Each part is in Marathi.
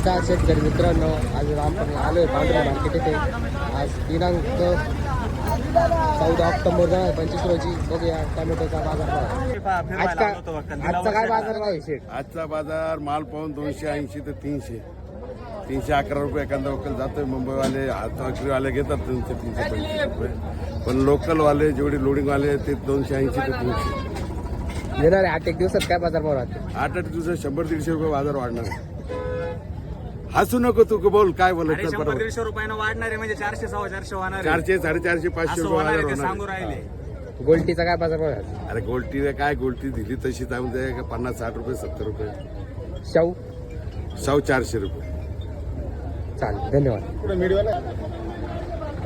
नमस्कार शेतकरी मित्रांनो, आज आपण आलोय पांढरी मार्केट येथे. आज दिनांक 14 ऑक्टोबर 2025 रोजी. बघूया टोमॅटोचा बाजार भाव. आजचा काय बाजार भाव आहे शेठ? आजचा बाजार माल पाहून 280 ते 300 311 रुपये एखादा वकल जातोय. मुंबईवाले वाले घेतात 300-325 रुपये, पण लोकलवाले जेवढे लोडिंगवाले ते 280 ते 300. येणार आहे 8 दिवसात काय बाजार भाव राहते? 8 दिवसात 100-150 रुपये बाजार वाढणार आहे. हसू नको तू, बोल काय बोलायचं. 100-150 रुपयानं वाढणार आहे म्हणजे 400-450 होणार 400, 450, 500 रुपये बाजार होणार सांगू आहे. राहिले. गोल्टीचा काय बाजार भाव आहे? अरे गोल्टी काय गोल्टी दिली तशी त्यामध्ये 50-60 रुपये 70 रुपये. शाहू 400 रुपये. चालेल, धन्यवाद.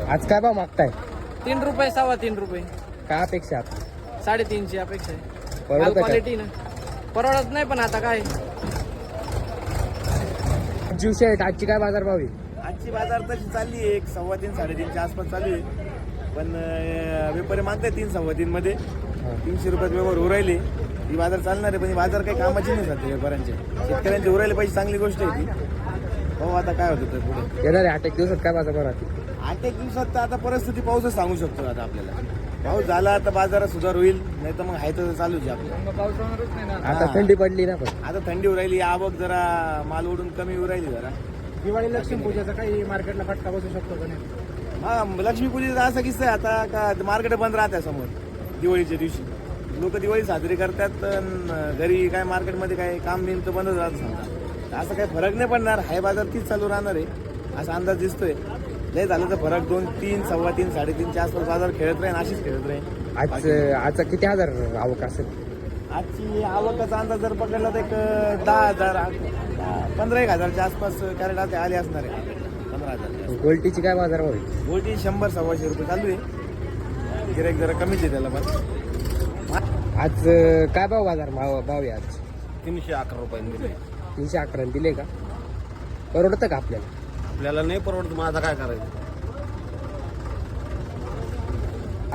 आज काय भाव मागताय? 3 रुपये 3.25 रुपये. काय अपेक्षा आपली? 350 अपेक्षा आहे. परवडतं का? क्वालिटी ना परवडत नाही, पण आता काय जीव शेठ, आजची काय बाजार भाव आहे? आजची बाजार तशी चालली आहे 3.25-3.5च्या आसपास चालू आहे, पण व्यापारी मागताय 3-3.25 मध्ये. 300 रुपयात व्यवहार उरायले. ही बाजार चालणार आहे, पण ही बाजार काही कामाची नाही सध्या व्यापाऱ्यांचे. शेतकऱ्यांचे उरायले पाहिजे, चांगली गोष्ट आहे ती. हो, आता काय होतं तर पुढे येणार आहे 8 दिवसात काय बाजार भाव राहते? 8 दिवसात तर आता परिस्थिती पाऊसच सांगू शकतो. आता आपल्याला पाऊस झाला तर बाजारात सुधार होईल, नाही तर मग आहे तर चालूच आहे आपलं. आता थंडी पडली ना, पण आता थंडी उरायली, आवक जरा माल ओढून कमी उरायली जरा. दिवाळी लक्ष्मी पूजेचा काही मार्केटला फटका बसू शकतो का नाही? हा, लक्ष्मीपूजेचा असा किस्सा आहे आता का मार्केट बंद राहते समोर दिवाळीच्या दिवशी. लोक दिवाळी साजरी करतात, घरी काय मार्केटमध्ये काय काम बिम तर बंदच राहतं समजा. तर असं काही फरक नाही पडणार, हाय बाजार तीच चालू राहणार आहे असा अंदाज दिसतोय. लय झालं तर फरक 2-3, 3.25, 3.5च्या आसपास बाजार खेळत राहील, अशीच खेळत राहील. आजचा किती हजार आवक असेल? आजची आवकाचा अंदाज जर पकडला तर एक 10,000, 15-1 हजारच्या आसपास कॅरेट आले असणार आहे. 15,000. गोल्टीची काय बाजार भाव आहे? गोल्टी 100-125 रुपये चालू आहे. गिराईक जरा कमीच आहे त्याला, पण आज काय भाव बाजार भाव आहे आज? 311 रुपयांनी दिले. 311 दिले का? परवडतं का आपल्याला? आपल्याला नाही परवडत, मग आता काय करायचं.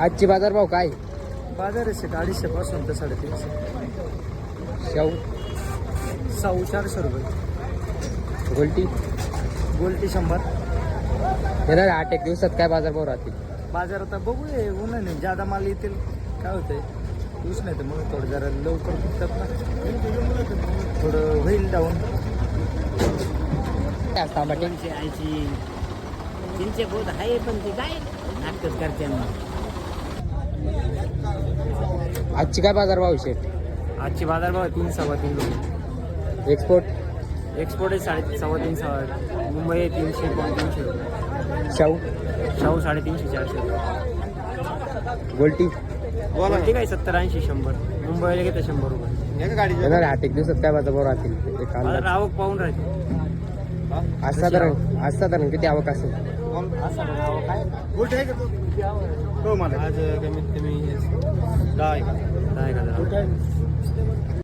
आजची बाजार भाव काय? बाजार आहे 250 पासून तर 350. शाहू 400 रुपये. गोल्टी गोल्टी 100. येणार 8 दिवसात काय बाजार भाव राहतील? बाजार आता बघूया, ऊन नाही ज्यादा माल येतील. काय होतंय ऊस नाही तर मग थोडं जरा लवकर फुटतात ना, थोडं होईल डाऊन. टमाटे 280 तीनशे बहुत आहे, पण ते काय नाटकच करते. आजची काय बाजार भाव शेठ? आजची बाजार भाव 3-3.25 रुपये. एक्सपोर्ट एक्सपोर्ट आहे 3.5-3.5. मुंबई आहे 300-300 रुपये. शाहू शाहू 350-400 रुपये. गोल्टी ठीक आहे 70-80-100. मुंबईला घेते 100 रुपये. येणार 8 दिवसात काय बाजार भाव राहतील? एक बाजार अंदाज. आवक पाहून राहते. आज साधारण किती आवक असेल? आज कमीत कमी 10,000.